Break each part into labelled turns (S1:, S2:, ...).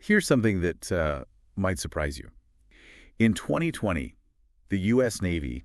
S1: Here's something that might surprise you. In 2020, the U.S. Navy,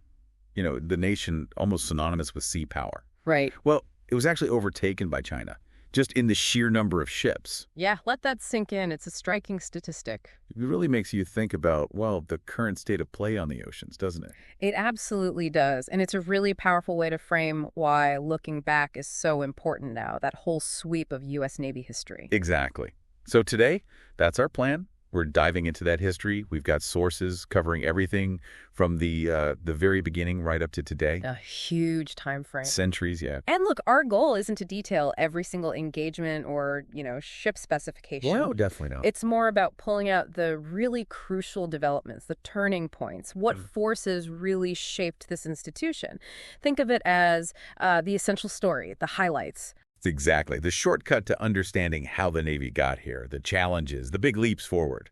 S1: the nation almost synonymous with sea power.
S2: Right.
S1: Well, it was actually overtaken by China, just in the sheer number of ships.
S2: Yeah, let that sink in. It's a striking statistic.
S1: It really makes you think about, well, the current state of play on the oceans, doesn't it?
S2: It absolutely does. And it's a really powerful way to frame why looking back is so important now, that whole sweep of U.S. Navy history.
S1: Exactly. So today, that's our plan. We're diving into that history. We've got sources covering everything from the very beginning right up to today.
S2: A huge time frame.
S1: Centuries, yeah.
S2: And look, our goal isn't to detail every single engagement or, ship specification.
S1: Well, no, definitely not.
S2: It's more about pulling out the really crucial developments, the turning points, what forces really shaped this institution. Think of it as the essential story, the highlights.
S1: Exactly. The shortcut to understanding how the Navy got here, the challenges, the big leaps forward.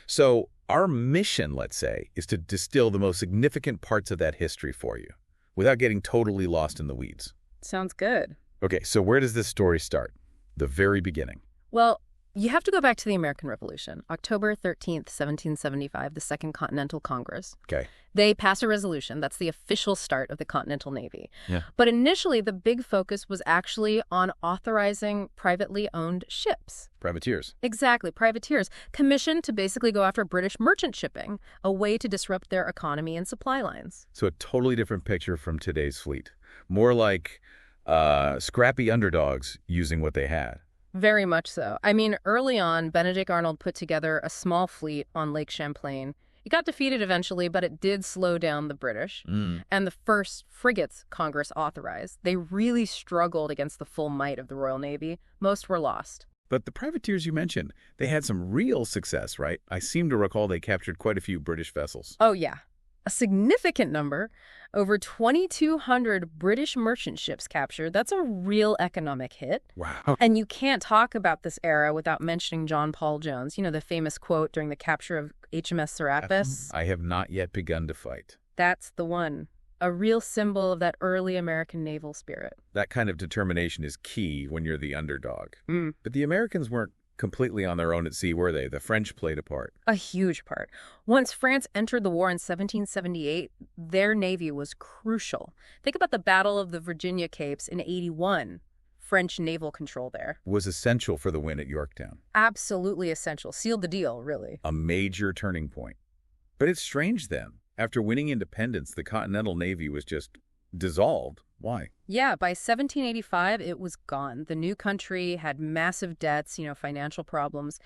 S1: So our mission, let's say, is to distill the most significant parts of that history for you without getting totally lost in the weeds.
S2: Sounds good.
S1: Okay, so where does this story start? The very beginning.
S2: Well, you have to go back to the American Revolution, October 13th, 1775, the Second Continental Congress.
S1: Okay.
S2: They pass a resolution. That's the official start of the Continental Navy.
S1: Yeah.
S2: But initially, the big focus was actually on authorizing privately owned ships.
S1: Privateers.
S2: Exactly, privateers, commissioned to basically go after British merchant shipping, a way to disrupt their economy and supply lines.
S1: So a totally different picture from today's fleet. More like scrappy underdogs using what they had.
S2: Very much so. I mean, early on, Benedict Arnold put together a small fleet on Lake Champlain. It got defeated eventually, but it did slow down the British. And the first frigates Congress authorized, they really struggled against the full might of the Royal Navy. Most were lost.
S1: But the privateers you mentioned, they had some real success, right? I seem to recall they captured quite a few British vessels.
S2: Oh, yeah. A significant number. Over 2,200 British merchant ships captured. That's a real economic hit.
S1: Wow.
S2: And you can't talk about this era without mentioning John Paul Jones. The famous quote during the capture of HMS Serapis.
S1: I have not yet begun to fight.
S2: That's the one. A real symbol of that early American naval spirit.
S1: That kind of determination is key when you're the underdog. But the Americans weren't completely on their own at sea, were they? The French played a part.
S2: A huge part. Once France entered the war in 1778, their navy was crucial. Think about the Battle of the Virginia Capes in 81. French naval control there.
S1: Was essential for the win at Yorktown.
S2: Absolutely essential. Sealed the deal, really.
S1: A major turning point. But it's strange then. After winning independence, the Continental Navy was just dissolved. Why?
S2: Yeah, by 1785, it was gone. The new country had massive debts, financial problems,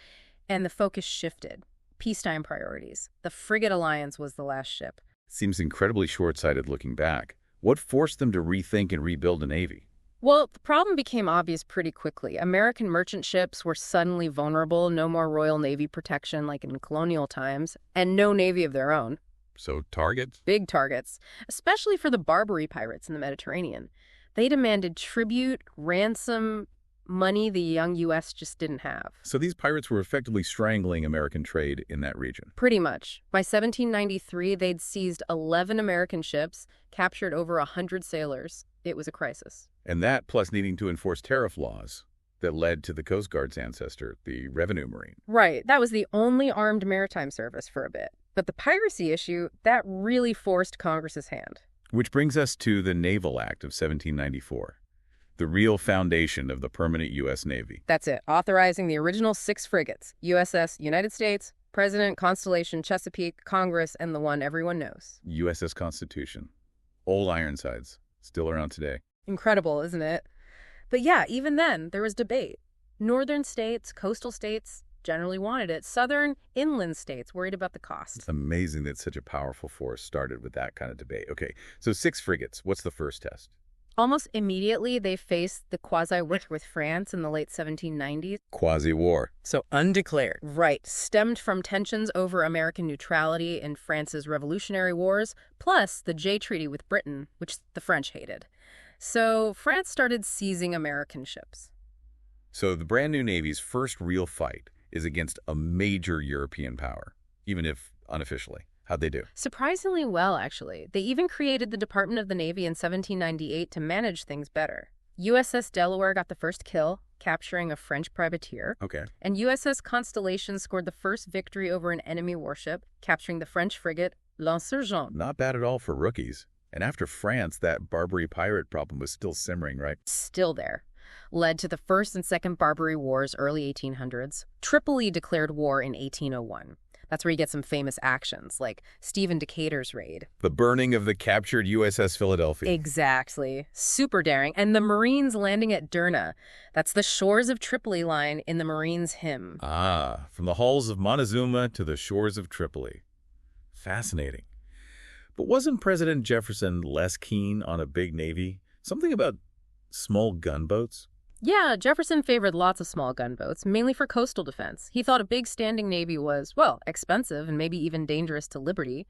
S2: and the focus shifted. Peacetime priorities. The frigate alliance was the last ship.
S1: Seems incredibly short-sighted looking back. What forced them to rethink and rebuild a navy?
S2: Well, the problem became obvious pretty quickly. American merchant ships were suddenly vulnerable, no more Royal Navy protection like in colonial times, and no navy of their own.
S1: So targets?
S2: Big targets, especially for the Barbary pirates in the Mediterranean. They demanded tribute, ransom, money the young U.S. just didn't have.
S1: So these pirates were effectively strangling American trade in that region.
S2: Pretty much. By 1793, they'd seized 11 American ships, captured over 100 sailors. It was a crisis.
S1: And that, plus needing to enforce tariff laws that led to the Coast Guard's ancestor, the Revenue Marine.
S2: Right. That was the only armed maritime service for a bit. But the piracy issue, that really forced Congress's hand.
S1: Which brings us to the Naval Act of 1794, the real foundation of the permanent U.S. Navy.
S2: That's it, authorizing the original 6 frigates, USS United States, President, Constellation, Chesapeake, Congress, and the one everyone knows.
S1: USS Constitution. Old Ironsides, still around today.
S2: Incredible, isn't it? But yeah, even then, there was debate. Northern states, coastal states generally wanted it. Southern, inland states worried about the cost.
S1: It's amazing that such a powerful force started with that kind of debate. Okay, so 6 frigates. What's the first test?
S2: Almost immediately, they faced the quasi-war with France in the late 1790s.
S1: Quasi-war.
S2: So undeclared. Right. Stemmed from tensions over American neutrality in France's Revolutionary Wars, plus the Jay Treaty with Britain, which the French hated. So France started seizing American ships.
S1: So the brand new Navy's first real fight is against a major European power, even if unofficially. How'd they do?
S2: Surprisingly well, actually. They even created the Department of the Navy in 1798 to manage things better. USS Delaware got the first kill, capturing a French privateer.
S1: Okay.
S2: And USS Constellation scored the first victory over an enemy warship, capturing the French frigate L'Insurgent.
S1: Not bad at all for rookies. And after France, that Barbary pirate problem was still simmering, right?
S2: Still there. Led to the First and Second Barbary Wars, early 1800s. Tripoli declared war in 1801. That's where you get some famous actions, like Stephen Decatur's raid.
S1: The burning of the captured USS Philadelphia.
S2: Exactly. Super daring. And the Marines landing at Derna. That's the shores of Tripoli line in the Marines' hymn.
S1: Ah, from the halls of Montezuma to the shores of Tripoli. Fascinating. But wasn't President Jefferson less keen on a big navy? Something about small gunboats?
S2: Yeah, Jefferson favored lots of small gunboats, mainly for coastal defense. He thought a big standing navy was, well, expensive and maybe even dangerous to liberty.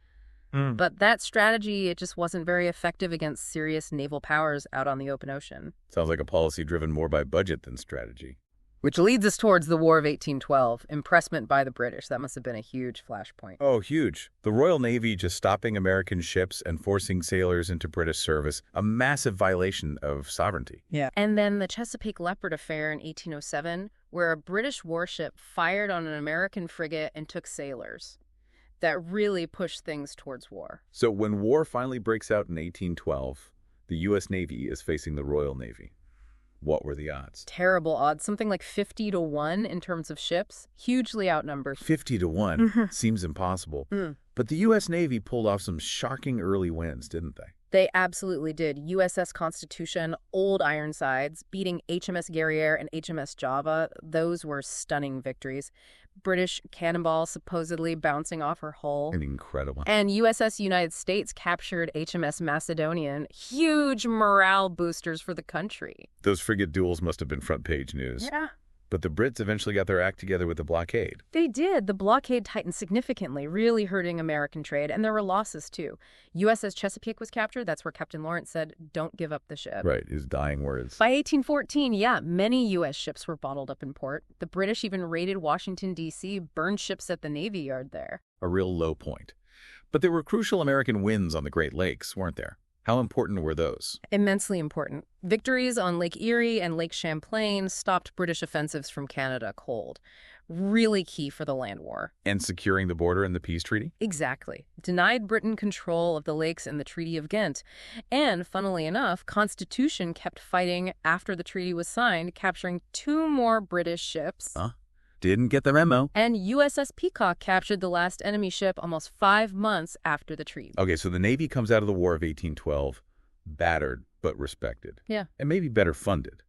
S2: But that strategy, it just wasn't very effective against serious naval powers out on the open ocean.
S1: Sounds like a policy driven more by budget than strategy.
S2: Which leads us towards the War of 1812, impressment by the British. That must have been a huge flashpoint.
S1: Oh, huge. The Royal Navy just stopping American ships and forcing sailors into British service, a massive violation of sovereignty.
S2: Yeah. And then the Chesapeake Leopard affair in 1807, where a British warship fired on an American frigate and took sailors. That really pushed things towards war.
S1: So when war finally breaks out in 1812, the U.S. Navy is facing the Royal Navy. What were the odds?
S2: Terrible odds. Something like 50-1 in terms of ships. Hugely outnumbered.
S1: 50-1 seems impossible. But the U.S. Navy pulled off some shocking early wins, didn't they?
S2: They absolutely did. USS Constitution, old Ironsides, beating HMS Guerriere and HMS Java. Those were stunning victories. British cannonball supposedly bouncing off her hull.
S1: Incredible.
S2: And USS United States captured HMS Macedonian. Huge morale boosters for the country.
S1: Those frigate duels must have been front page news.
S2: Yeah.
S1: But the Brits eventually got their act together with the blockade.
S2: They did. The blockade tightened significantly, really hurting American trade, and there were losses too. USS Chesapeake was captured. That's where Captain Lawrence said, "Don't give up the ship."
S1: Right, his dying words.
S2: By 1814, yeah, many U.S. ships were bottled up in port. The British even raided Washington, D.C., burned ships at the Navy Yard there.
S1: A real low point. But there were crucial American wins on the Great Lakes, weren't there? How important were those?
S2: Immensely important. Victories on Lake Erie and Lake Champlain stopped British offensives from Canada cold. Really key for the land war.
S1: And securing the border in the peace treaty?
S2: Exactly. Denied Britain control of the lakes in the Treaty of Ghent. And, funnily enough, Constitution kept fighting after the treaty was signed, capturing 2 more British ships.
S1: Didn't get the memo.
S2: And USS Peacock captured the last enemy ship almost 5 months after the treaty.
S1: Okay, so the Navy comes out of the War of 1812, battered but respected.
S2: Yeah.
S1: And maybe better funded,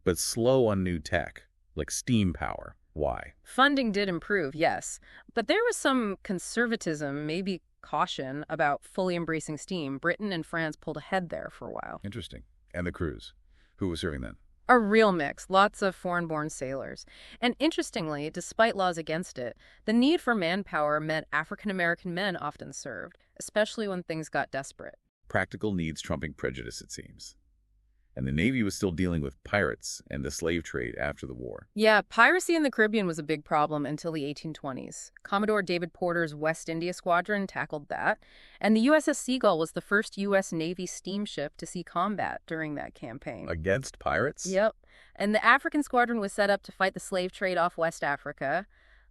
S1: but slow on new tech, like steam power. Why?
S2: Funding did improve, yes. But there was some conservatism, maybe caution, about fully embracing steam. Britain and France pulled ahead there for a while.
S1: Interesting. And the crews? Who was serving then?
S2: A real mix, lots of foreign-born sailors. And interestingly, despite laws against it, the need for manpower meant African-American men often served, especially when things got desperate.
S1: Practical needs trumping prejudice, it seems. And the Navy was still dealing with pirates and the slave trade after the war.
S2: Yeah, piracy in the Caribbean was a big problem until the 1820s. Commodore David Porter's West India Squadron tackled that, and the USS Seagull was the first U.S. Navy steamship to see combat during that campaign.
S1: Against pirates?
S2: Yep. And the African Squadron was set up to fight the slave trade off West Africa,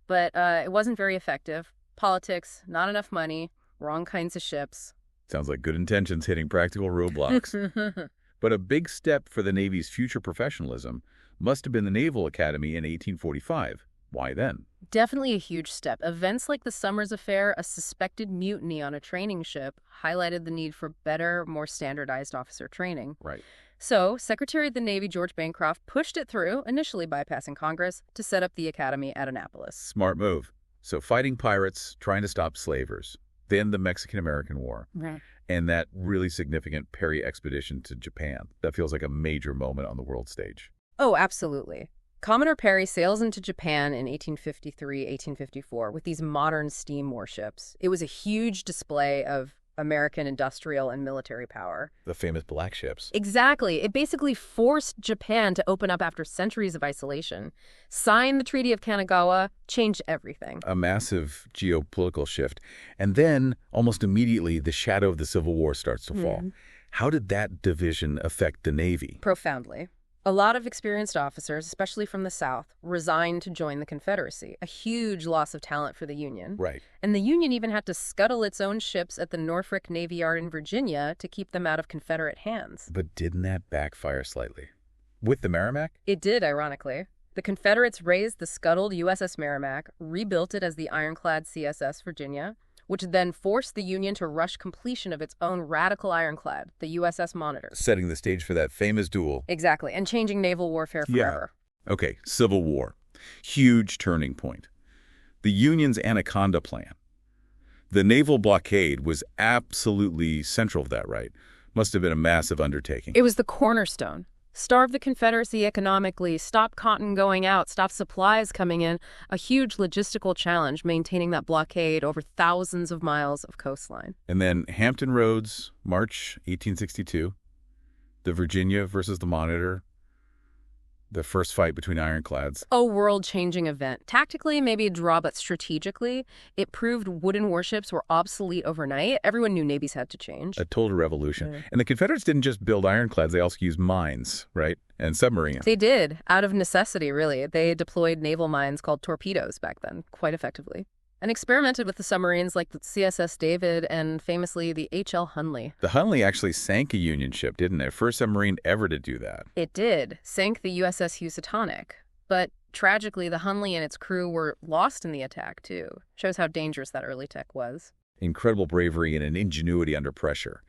S2: but it wasn't very effective. Politics, not enough money, wrong kinds of ships.
S1: Sounds like good intentions hitting practical roadblocks. But a big step for the Navy's future professionalism must have been the Naval Academy in 1845. Why then?
S2: Definitely a huge step. Events like the Summers Affair, a suspected mutiny on a training ship, highlighted the need for better, more standardized officer training.
S1: Right.
S2: So, Secretary of the Navy George Bancroft pushed it through, initially bypassing Congress, to set up the academy at Annapolis.
S1: Smart move. So fighting pirates, trying to stop slavers. Then the Mexican-American War.
S2: Right.
S1: And that really significant Perry expedition to Japan. That feels like a major moment on the world stage.
S2: Oh, absolutely. Commodore Perry sails into Japan in 1853, 1854 with these modern steam warships. It was a huge display of American industrial and military power.
S1: The famous black ships.
S2: Exactly. It basically forced Japan to open up after centuries of isolation. Sign the Treaty of Kanagawa, changed everything.
S1: A massive geopolitical shift. And then, almost immediately, the shadow of the Civil War starts to fall. How did that division affect the Navy?
S2: Profoundly. A lot of experienced officers, especially from the South, resigned to join the Confederacy, a huge loss of talent for the Union.
S1: Right.
S2: And the Union even had to scuttle its own ships at the Norfolk Navy Yard in Virginia to keep them out of Confederate hands.
S1: But didn't that backfire slightly? With the Merrimack?
S2: It did, ironically. The Confederates raised the scuttled USS Merrimack, rebuilt it as the ironclad CSS Virginia, which then forced the Union to rush completion of its own radical ironclad, the USS Monitor.
S1: Setting the stage for that famous duel.
S2: Exactly, and changing naval warfare forever.
S1: Yeah. Okay, Civil War. Huge turning point. The Union's Anaconda Plan. The naval blockade was absolutely central to that, right? Must have been a massive undertaking.
S2: It was the cornerstone. Starve the Confederacy economically, stop cotton going out, stop supplies coming in. A huge logistical challenge maintaining that blockade over thousands of miles of coastline.
S1: And then Hampton Roads, March 1862. The Virginia versus the Monitor. The first fight between ironclads.
S2: A world-changing event. Tactically, maybe a draw, but strategically, it proved wooden warships were obsolete overnight. Everyone knew navies had to change.
S1: A total revolution.
S2: Yeah.
S1: And the Confederates didn't just build ironclads, they also used mines, right? And submarines.
S2: They did, out of necessity, really. They deployed naval mines called torpedoes back then, quite effectively. And experimented with the submarines like the CSS David and famously the H.L. Hunley.
S1: The Hunley actually sank a Union ship, didn't it? First submarine ever to do that.
S2: It did, sank the USS Housatonic. But tragically, the Hunley and its crew were lost in the attack, too. Shows how dangerous that early tech was.
S1: Incredible bravery and an ingenuity under pressure.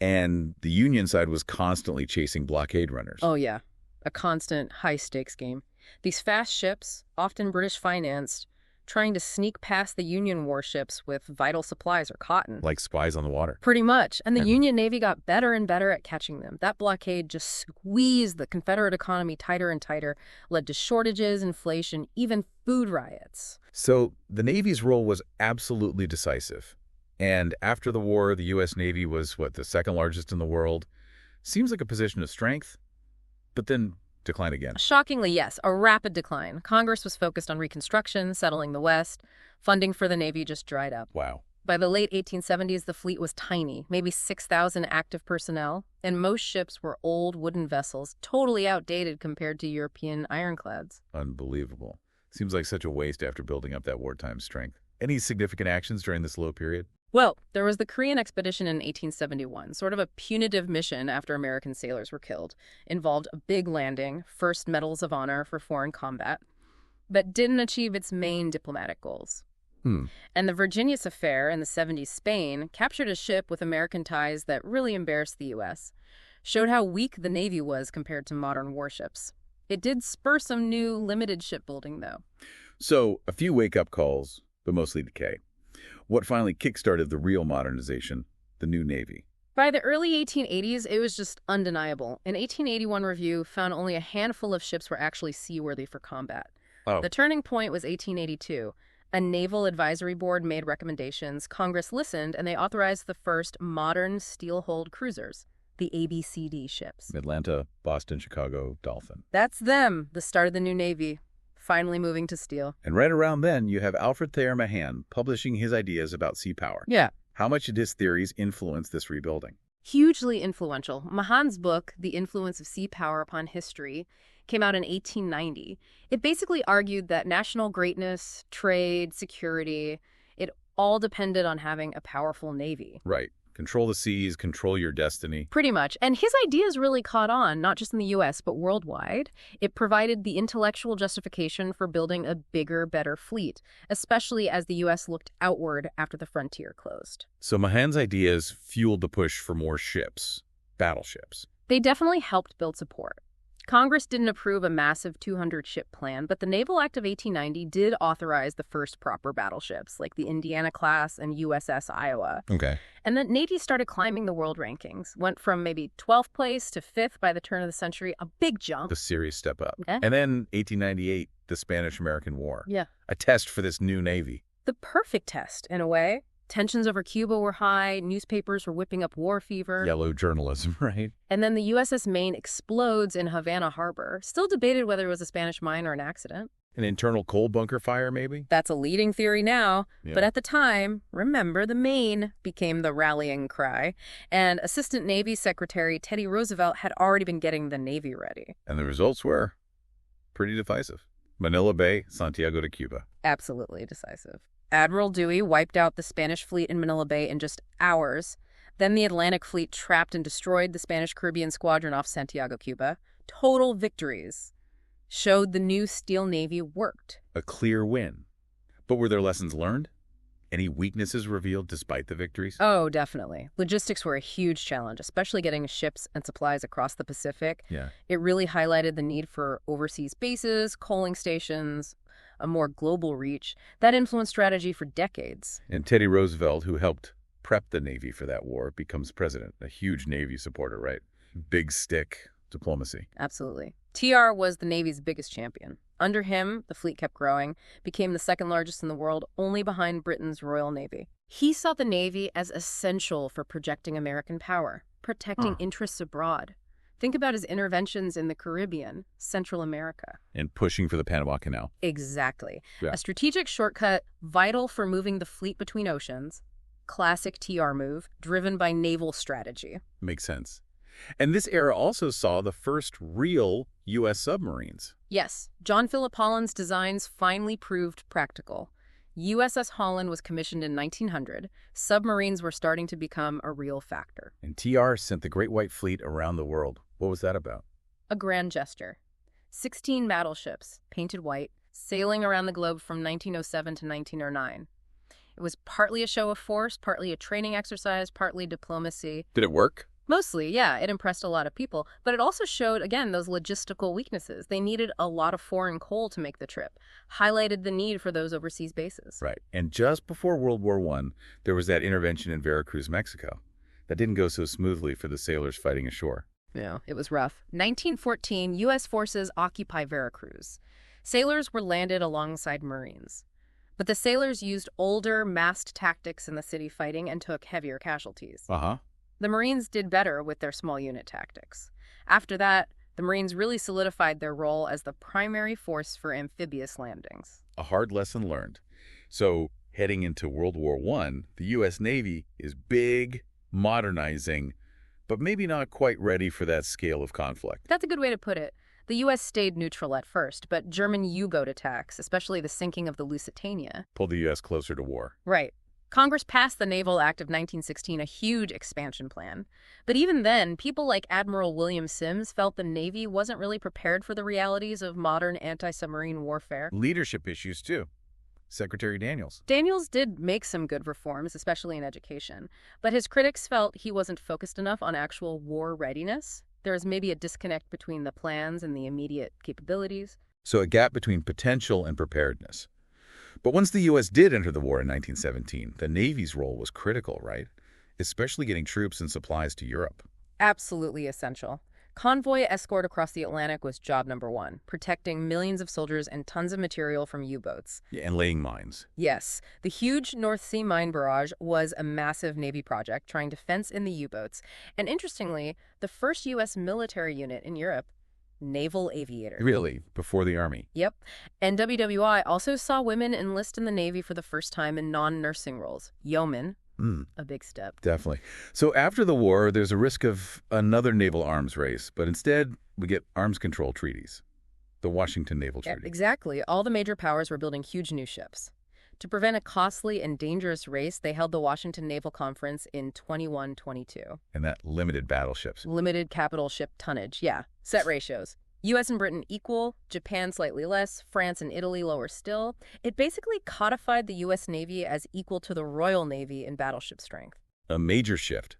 S1: And the Union side was constantly chasing blockade runners.
S2: Oh, yeah. A constant high-stakes game. These fast ships, often British-financed, trying to sneak past the Union warships with vital supplies or cotton.
S1: Like spies on the water.
S2: Pretty much. And the Union Navy got better and better at catching them. That blockade just squeezed the Confederate economy tighter and tighter, led to shortages, inflation, even food riots.
S1: So the Navy's role was absolutely decisive. And after the war, the U.S. Navy was, the second largest in the world. Seems like a position of strength, but then decline again.
S2: Shockingly, yes, a rapid decline. Congress was focused on Reconstruction, settling the West. Funding for the Navy just dried up.
S1: Wow.
S2: By the late 1870s, the fleet was tiny, maybe 6,000 active personnel, and most ships were old wooden vessels, totally outdated compared to European ironclads.
S1: Unbelievable. Seems like such a waste after building up that wartime strength. Any significant actions during this low period?
S2: Well, there was the Korean expedition in 1871, sort of a punitive mission after American sailors were killed. Involved a big landing, first medals of honor for foreign combat, but didn't achieve its main diplomatic goals. And the Virginius affair in the 70s Spain captured a ship with American ties that really embarrassed the U.S., showed how weak the Navy was compared to modern warships. It did spur some new limited shipbuilding, though.
S1: So, a few wake-up calls, but mostly decay. What finally kick-started the real modernization? The new Navy.
S2: By the early 1880s, it was just undeniable. An 1881 review found only a handful of ships were actually seaworthy for combat.
S1: Oh.
S2: The turning point was 1882. A naval advisory board made recommendations, Congress listened, and they authorized the first modern steel-hulled cruisers, the ABCD ships.
S1: Atlanta, Boston, Chicago, Dolphin.
S2: That's them, the start of the new Navy. Finally moving to steel.
S1: And right around then, you have Alfred Thayer Mahan publishing his ideas about sea power.
S2: Yeah.
S1: How much did his theories influence this rebuilding?
S2: Hugely influential. Mahan's book, The Influence of Sea Power Upon History, came out in 1890. It basically argued that national greatness, trade, security, it all depended on having a powerful navy.
S1: Right. Control the seas, control your destiny.
S2: Pretty much. And his ideas really caught on, not just in the U.S., but worldwide. It provided the intellectual justification for building a bigger, better fleet, especially as the U.S. looked outward after the frontier closed.
S1: So Mahan's ideas fueled the push for more ships, battleships.
S2: They definitely helped build support. Congress didn't approve a massive 200-ship plan, but the Naval Act of 1890 did authorize the first proper battleships, like the Indiana-class and USS Iowa.
S1: Okay.
S2: And the Navy started climbing the world rankings, went from maybe 12th place to 5th by the turn of the century, a big jump.
S1: The serious step up.
S2: Okay.
S1: And then 1898, the Spanish-American War.
S2: Yeah.
S1: A test for this new Navy.
S2: The perfect test, in a way. Tensions over Cuba were high, newspapers were whipping up war fever.
S1: Yellow journalism, right?
S2: And then the USS Maine explodes in Havana Harbor. Still debated whether it was a Spanish mine or an accident.
S1: An internal coal bunker fire, maybe?
S2: That's a leading theory now,
S1: Yeah.
S2: but at the time, remember, the Maine became the rallying cry, and Assistant Navy Secretary Teddy Roosevelt had already been getting the Navy ready.
S1: And the results were pretty decisive. Manila Bay, Santiago de Cuba.
S2: Absolutely decisive. Admiral Dewey wiped out the Spanish fleet in Manila Bay in just hours. Then the Atlantic Fleet trapped and destroyed the Spanish Caribbean Squadron off Santiago, Cuba. Total victories. Showed the new Steel Navy worked.
S1: A clear win. But were there lessons learned? Any weaknesses revealed despite the victories?
S2: Oh, definitely. Logistics were a huge challenge, especially getting ships and supplies across the Pacific.
S1: Yeah.
S2: It really highlighted the need for overseas bases, coaling stations, a more global reach. That influenced strategy for decades.
S1: And Teddy Roosevelt, who helped prep the Navy for that war, becomes president. A huge Navy supporter, right? Big stick diplomacy.
S2: Absolutely. TR was the Navy's biggest champion. Under him, the fleet kept growing, became the second largest in the world, only behind Britain's Royal Navy. He saw the Navy as essential for projecting American power, protecting interests abroad. Think about his interventions in the Caribbean, Central America.
S1: And pushing for the Panama Canal.
S2: Exactly.
S1: Yeah.
S2: A strategic shortcut vital for moving the fleet between oceans. Classic TR move, driven by naval strategy.
S1: Makes sense. And this era also saw the first real U.S. submarines.
S2: Yes, John Philip Holland's designs finally proved practical. USS Holland was commissioned in 1900. Submarines were starting to become a real factor.
S1: And TR sent the Great White Fleet around the world. What was that about?
S2: A grand gesture. 16 battleships, painted white, sailing around the globe from 1907 to 1909. It was partly a show of force, partly a training exercise, partly diplomacy.
S1: Did it work?
S2: Mostly, yeah, it impressed a lot of people, but it also showed, again, those logistical weaknesses. They needed a lot of foreign coal to make the trip, highlighted the need for those overseas bases.
S1: Right. And just before World War I, there was that intervention in Veracruz, Mexico. That didn't go so smoothly for the sailors fighting ashore.
S2: Yeah, it was rough. 1914, U.S. forces occupy Veracruz. Sailors were landed alongside Marines. But the sailors used older, massed tactics in the city fighting and took heavier casualties.
S1: Uh-huh.
S2: The Marines did better with their small unit tactics. After that, the Marines really solidified their role as the primary force for amphibious landings.
S1: A hard lesson learned. So, heading into World War I, the U.S. Navy is big, modernizing, but maybe not quite ready for that scale of conflict.
S2: That's a good way to put it. The U.S. stayed neutral at first, but German U-boat attacks, especially the sinking of the Lusitania,
S1: Pulled the U.S. closer to war.
S2: right. Congress passed the Naval Act of 1916, a huge expansion plan. But even then, people like Admiral William Sims felt the Navy wasn't really prepared for the realities of modern anti-submarine warfare.
S1: Leadership issues, too. Secretary Daniels.
S2: Daniels did make some good reforms, especially in education, but his critics felt he wasn't focused enough on actual war readiness. There was maybe a disconnect between the plans and the immediate capabilities.
S1: So a gap between potential and preparedness. But once the U.S. did enter the war in 1917, the Navy's role was critical, right? Especially getting troops and supplies to Europe.
S2: Absolutely essential. Convoy escort across the Atlantic was job number one, protecting millions of soldiers and tons of material from U-boats.
S1: Yeah, and laying mines.
S2: Yes, the huge North Sea mine barrage was a massive Navy project trying to fence in the U-boats. And interestingly, the first U.S. military unit in Europe, naval aviators.
S1: Really? Before the Army?
S2: Yep. And WWI also saw women enlist in the Navy for the first time in non-nursing roles. Yeoman. A big step.
S1: Definitely. So after the war, there's a risk of another naval arms race, but instead we get arms control treaties. The Washington Naval Treaty.
S2: Exactly. All the major powers were building huge new ships. To prevent a costly and dangerous race, they held the Washington Naval Conference in 2122.
S1: And that limited battleships.
S2: Limited capital ship tonnage, yeah. Set ratios. U.S. and Britain equal, Japan slightly less, France and Italy lower still. It basically codified the U.S. Navy as equal to the Royal Navy in battleship strength.
S1: A major shift.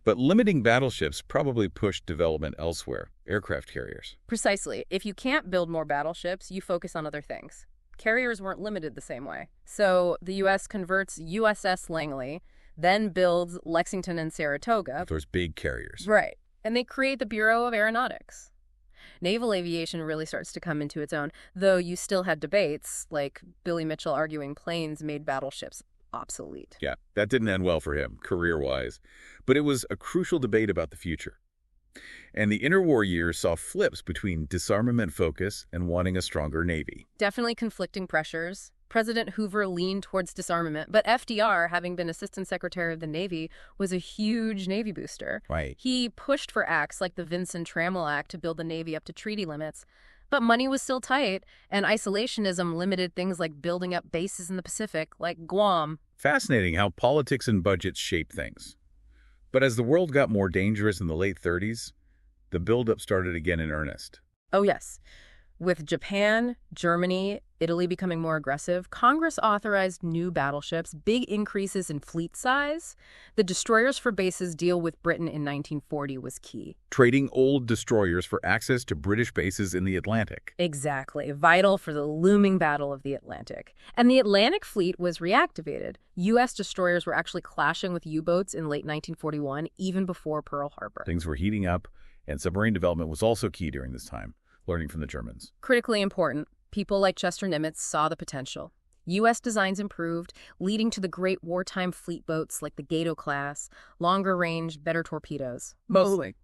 S1: But limiting battleships probably pushed development elsewhere, aircraft carriers.
S2: Precisely. If you can't build more battleships, you focus on other things. Carriers weren't limited the same way. So the U.S. converts USS Langley, then builds Lexington and Saratoga.
S1: Those big carriers.
S2: Right. And they create the Bureau of Aeronautics. Naval aviation really starts to come into its own, though you still had debates, like Billy Mitchell arguing planes made battleships obsolete.
S1: Yeah, that didn't end well for him, career-wise. But it was a crucial debate about the future. And the interwar years saw flips between disarmament focus and wanting a stronger Navy.
S2: Definitely conflicting pressures. President Hoover leaned towards disarmament, but FDR, having been Assistant Secretary of the Navy, was a huge Navy booster.
S1: Right.
S2: He pushed for acts like the Vinson-Trammell Act to build the Navy up to treaty limits. But money was still tight, and isolationism limited things like building up bases in the Pacific, like Guam.
S1: Fascinating how politics and budgets shape things. But as the world got more dangerous in the late 30s, the buildup started again in earnest.
S2: Oh, yes. With Japan, Germany, Italy becoming more aggressive, Congress authorized new battleships, big increases in fleet size. The destroyers for bases deal with Britain in 1940 was key.
S1: Trading old destroyers for access to British bases in the Atlantic.
S2: Exactly. Vital for the looming Battle of the Atlantic. And the Atlantic fleet was reactivated. U.S. destroyers were actually clashing with U-boats in late 1941, even before Pearl Harbor.
S1: Things were heating up, and submarine development was also key during this time, learning from the Germans.
S2: Critically important, people like Chester Nimitz saw the potential. U.S. designs improved, leading to the great wartime fleet boats like the Gato class, longer range, better torpedoes.
S1: Mostly.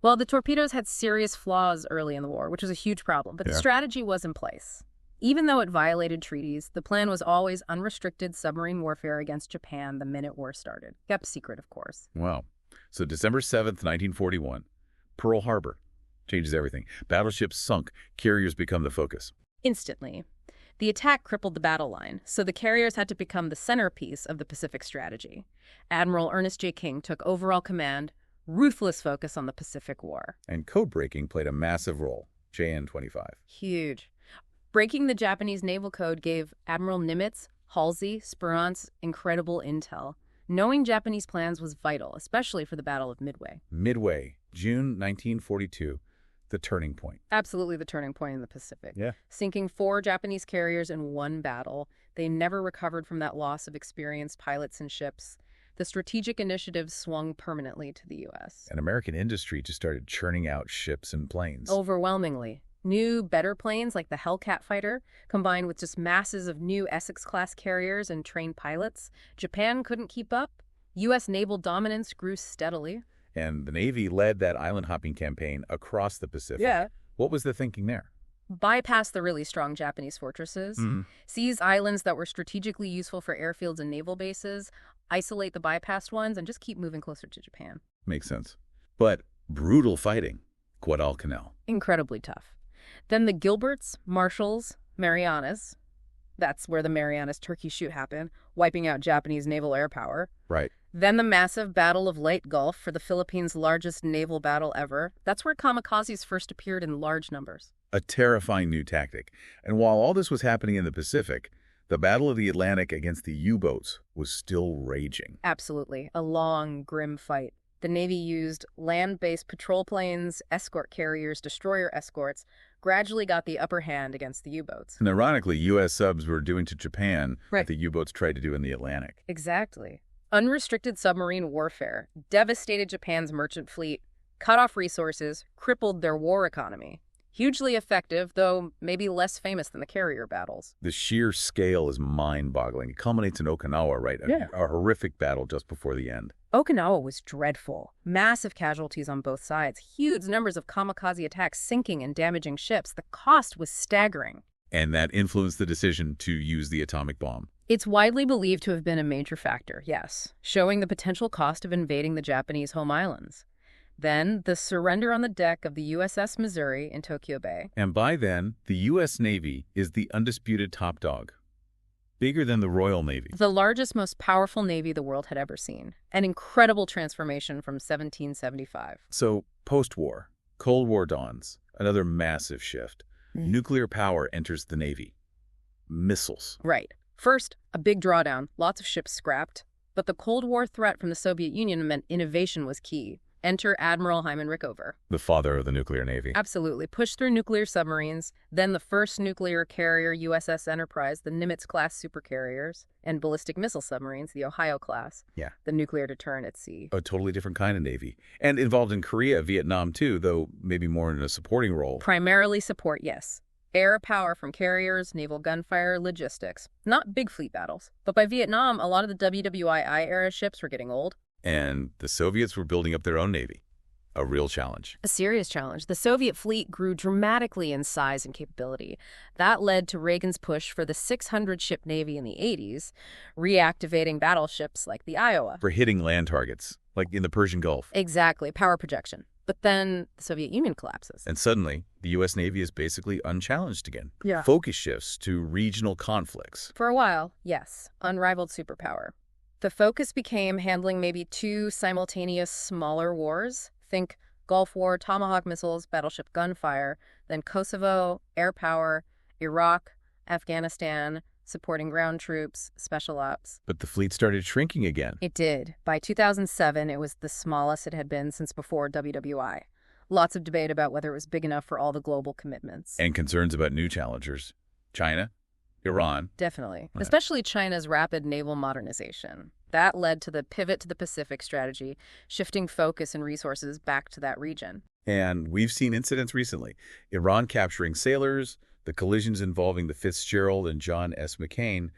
S2: Well, the torpedoes had serious flaws early in the war, which was a huge problem, but the strategy was in place. Even though it violated treaties, the plan was always unrestricted submarine warfare against Japan the minute war started. Kept secret, of course.
S1: Wow. So December 7th, 1941, Pearl Harbor. Changes everything. Battleships sunk. Carriers become the focus.
S2: Instantly. The attack crippled the battle line, so the carriers had to become the centerpiece of the Pacific strategy. Admiral Ernest J. King took overall command, ruthless focus on the Pacific War.
S1: And code breaking played a massive role. JN-25.
S2: Huge. Breaking the Japanese naval code gave Admiral Nimitz, Halsey, Speranz incredible intel. Knowing Japanese plans was vital, especially for the Battle of Midway.
S1: Midway, June 1942. The turning point.
S2: Absolutely the turning point in the Pacific.
S1: Yeah.
S2: Sinking 4 Japanese carriers in one battle, they never recovered from that loss of experienced pilots and ships. The strategic initiative swung permanently to the U.S.
S1: And American industry just started churning out ships and planes.
S2: Overwhelmingly. New, better planes like the Hellcat fighter, combined with just masses of new Essex-class carriers and trained pilots. Japan couldn't keep up. U.S. naval dominance grew steadily.
S1: And the Navy led that island-hopping campaign across the Pacific.
S2: Yeah.
S1: What was the thinking there?
S2: Bypass the really strong Japanese fortresses, seize islands that were strategically useful for airfields and naval bases, isolate the bypassed ones, and just keep moving closer to Japan.
S1: Makes sense. But brutal fighting. Guadalcanal.
S2: Incredibly tough. Then the Gilberts, Marshalls, Marianas. That's where the Marianas Turkey Shoot happened, wiping out Japanese naval air power.
S1: Right.
S2: Then the massive Battle of Leyte Gulf, for the Philippines' largest naval battle ever. That's where kamikazes first appeared in large numbers.
S1: A terrifying new tactic. And while all this was happening in the Pacific, the Battle of the Atlantic against the U-boats was still raging.
S2: Absolutely. A long, grim fight. The Navy used land-based patrol planes, escort carriers, destroyer escorts, gradually got the upper hand against the U-boats.
S1: And ironically, U.S. subs were doing to Japan
S2: Right.
S1: what the U-boats tried to do in the Atlantic.
S2: Exactly. Unrestricted submarine warfare devastated Japan's merchant fleet, cut off resources, crippled their war economy. Hugely effective, though maybe less famous than the carrier battles.
S1: The sheer scale is mind-boggling. It culminates in Okinawa, right? A horrific battle just before the end.
S2: Okinawa was dreadful. Massive casualties on both sides, huge numbers of kamikaze attacks sinking and damaging ships. The cost was staggering.
S1: And that influenced the decision to use the atomic bomb.
S2: It's widely believed to have been a major factor, yes, showing the potential cost of invading the Japanese home islands. Then, the surrender on the deck of the USS Missouri in Tokyo Bay.
S1: And by then, the U.S. Navy is the undisputed top dog. Bigger than the Royal Navy.
S2: The largest, most powerful navy the world had ever seen. An incredible transformation from 1775.
S1: So, post-war, Cold War dawns. Another massive shift. Nuclear power enters the Navy. Missiles.
S2: Right. First, a big drawdown, lots of ships scrapped. But the Cold War threat from the Soviet Union meant innovation was key. Enter Admiral Hyman Rickover.
S1: The father of the nuclear navy.
S2: Absolutely. Pushed through nuclear submarines, then the first nuclear carrier, USS Enterprise, the Nimitz-class supercarriers, and ballistic missile submarines, the Ohio class.
S1: Yeah.
S2: The nuclear deterrent at sea.
S1: A totally different kind of navy. And involved in Korea, Vietnam too, though maybe more in a supporting role.
S2: Primarily support, yes. Air power from carriers, naval gunfire, logistics. Not big fleet battles. But by Vietnam, a lot of the WWII-era ships were getting old.
S1: And the Soviets were building up their own navy. A real challenge.
S2: A serious challenge. The Soviet fleet grew dramatically in size and capability. That led to Reagan's push for the 600-ship Navy in the 80s, reactivating battleships like the Iowa.
S1: For hitting land targets, like in the Persian Gulf.
S2: Exactly, power projection. But then the Soviet Union collapses.
S1: And suddenly, the U.S. Navy is basically unchallenged again.
S2: Yeah.
S1: Focus shifts to regional conflicts.
S2: For a while, yes, unrivaled superpower. The focus became handling maybe two simultaneous smaller wars. Think Gulf War, Tomahawk missiles, battleship gunfire, then Kosovo, air power, Iraq, Afghanistan, supporting ground troops, special ops.
S1: But the fleet started shrinking again.
S2: It did. By 2007, it was the smallest it had been since before WWI. Lots of debate about whether it was big enough for all the global commitments.
S1: And concerns about new challengers. China, Iran.
S2: Definitely.
S1: Right.
S2: Especially China's rapid naval modernization. That led to the pivot to the Pacific strategy, shifting focus and resources back to that region.
S1: And we've seen incidents recently. Iran capturing sailors, the collisions involving the Fitzgerald and John S. McCain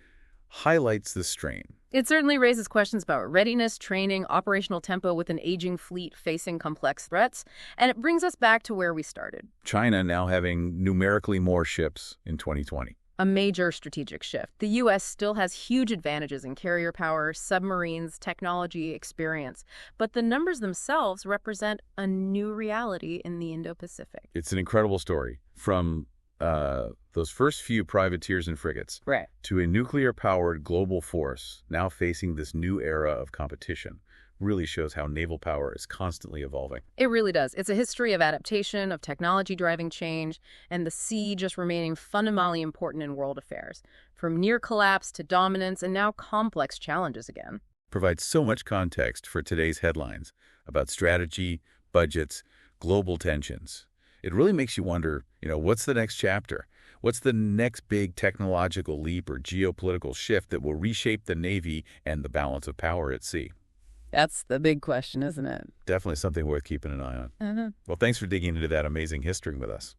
S1: highlights the strain.
S2: It certainly raises questions about readiness, training, operational tempo with an aging fleet facing complex threats, and it brings us back to where we started.
S1: China now having numerically more ships in 2020.
S2: A major strategic shift. The U.S. still has huge advantages in carrier power, submarines, technology, experience, but the numbers themselves represent a new reality in the Indo-Pacific.
S1: It's an incredible story. From those first few privateers and frigates to a nuclear-powered global force now facing this new era of competition really shows how naval power is constantly evolving.
S2: It really does. It's a history of adaptation, of technology driving change, and the sea just remaining fundamentally important in world affairs, from near collapse to dominance and now complex challenges again.
S1: Provides so much context for today's headlines about strategy, budgets, global tensions. It really makes you wonder, what's the next chapter? What's the next big technological leap or geopolitical shift that will reshape the Navy and the balance of power at sea?
S2: That's the big question, isn't it?
S1: Definitely something worth keeping an eye on. Well, thanks for digging into that amazing history with us.